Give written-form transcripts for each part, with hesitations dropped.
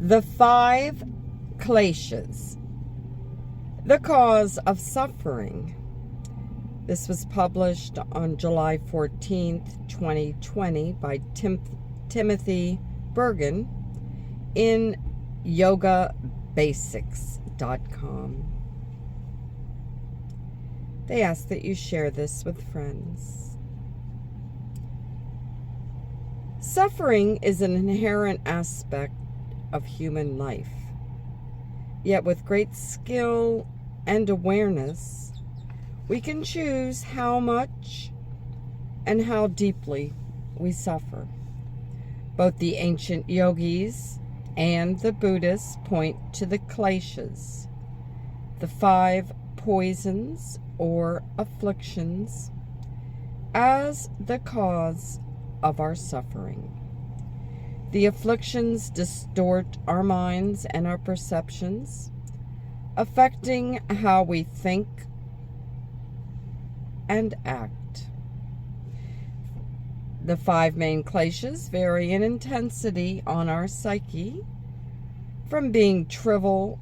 The 5 Kleshas, the cause of suffering. This was published on July 14th, 2020 by Timothy Bergen in yogabasics.com. They ask that you share this with friends. Suffering is an inherent aspect of human life. Yet with great skill and awareness, we can choose how much and how deeply we suffer. Both the ancient yogis and the Buddhists point to the Kleshas, the 5 poisons or afflictions, as the cause of our suffering. The afflictions distort our minds and our perceptions, affecting how we think and act. The 5 main kleshas vary in intensity on our psyche, from being trivial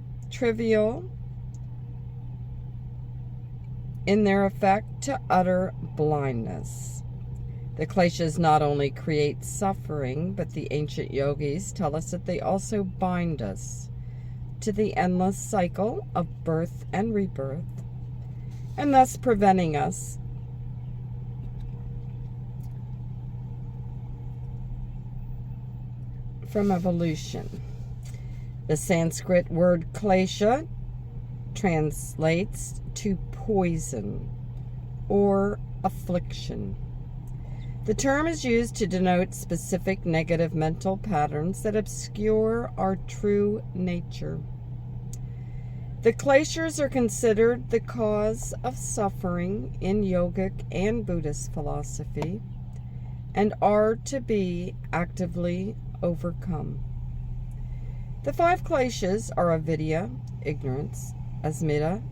in their effect to utter blindness. The kleshas not only create suffering, but the ancient yogis tell us that they also bind us to the endless cycle of birth and rebirth, and thus preventing us from evolution. The Sanskrit word klesha translates to poison or affliction. The term is used to denote specific negative mental patterns that obscure our true nature. The kleshas are considered the cause of suffering in yogic and Buddhist philosophy and are to be actively overcome. The 5 kleshas are avidya, ignorance, asmita,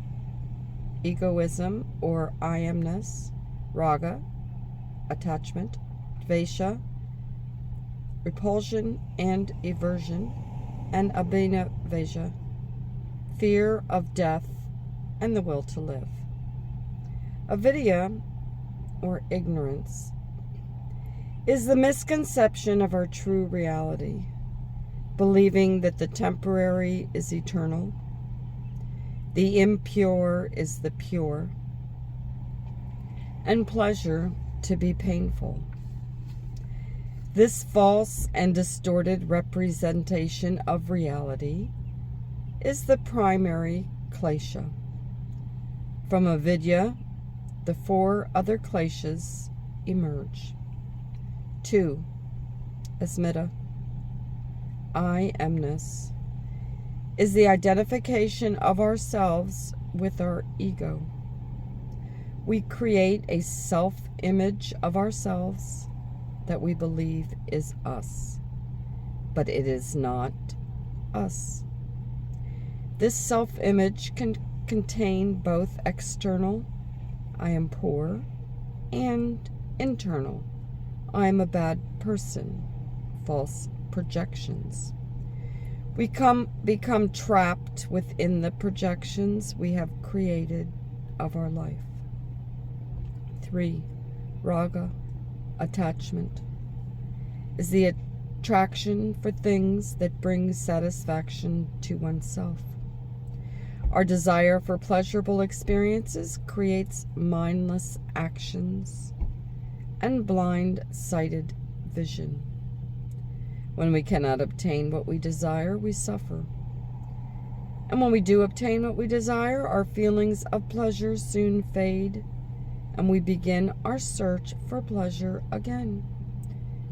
egoism or I amness, raga, attachment, dvesha, repulsion and aversion, and abhinavesha, fear of death and the will to live. Avidya, or ignorance, is the misconception of our true reality, believing that the temporary is eternal, the impure is the pure, and pleasure to be painful. This false and distorted representation of reality is the primary klesha. From avidya, the 4 other kleshas emerge. 2. Asmita, I amness, is the identification of ourselves with our ego. We create a self-image of ourselves that we believe is us, but it is not us. This self-image can contain both external, I am poor, and internal, I am a bad person, false projections. We become trapped within the projections we have created of our life. 3. Raga, attachment, is the attraction for things that bring satisfaction to oneself. Our desire for pleasurable experiences creates mindless actions and blind-sighted vision. When we cannot obtain what we desire, we suffer. And when we do obtain what we desire, our feelings of pleasure soon fade, and we begin our search for pleasure again,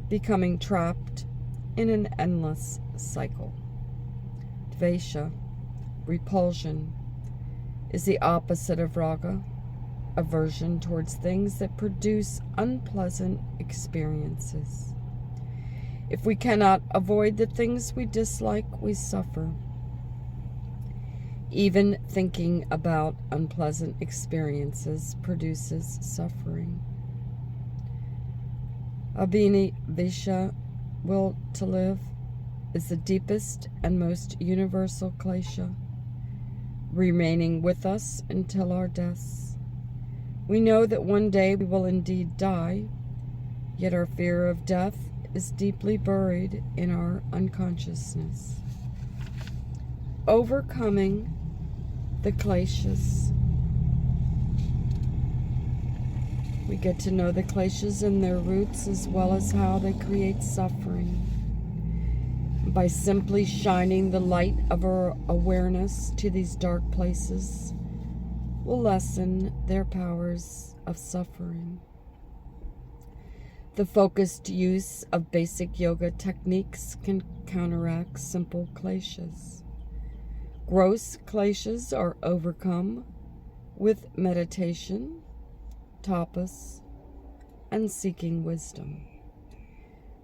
becoming trapped in an endless cycle. Dvesha, repulsion, is the opposite of raga, aversion towards things that produce unpleasant experiences. If we cannot avoid the things we dislike, we suffer. Even thinking about unpleasant experiences produces suffering. Abhinavesha, will to live, is the deepest and most universal klesha, remaining with us until our deaths. We know that one day we will indeed die, yet our fear of death is deeply buried in our unconsciousness. Overcoming the kleshas. We get to know the kleshas and their roots, as well as how they create suffering. By simply shining the light of our awareness to these dark places, will lessen their powers of suffering. The focused use of basic yoga techniques can counteract simple kleshas. Gross kleshas are overcome with meditation, tapas, and seeking wisdom.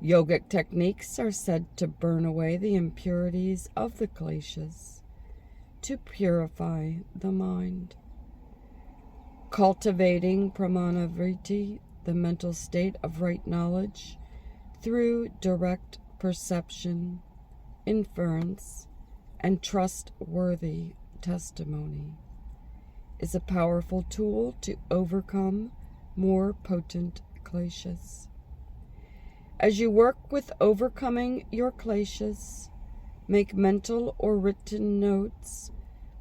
Yogic techniques are said to burn away the impurities of the kleshas, to purify the mind. Cultivating pramanavriti, the mental state of right knowledge, through direct perception, inference, and trustworthy testimony, is a powerful tool to overcome more potent kleshas. As you work with overcoming your kleshas, make mental or written notes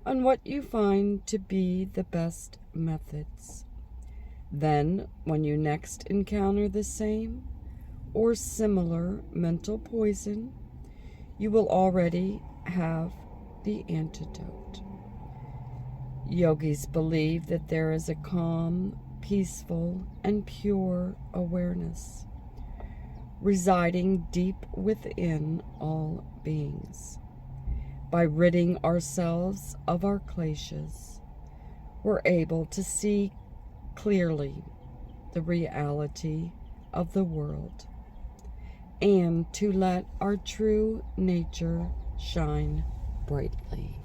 on what you find to be the best methods. Then, when you next encounter the same or similar mental poison, you will already have the antidote. Yogis believe that there is a calm, peaceful, and pure awareness residing deep within all beings. By ridding ourselves of our kleshas, we're able to see clearly the reality of the world and to let our true nature shine brightly.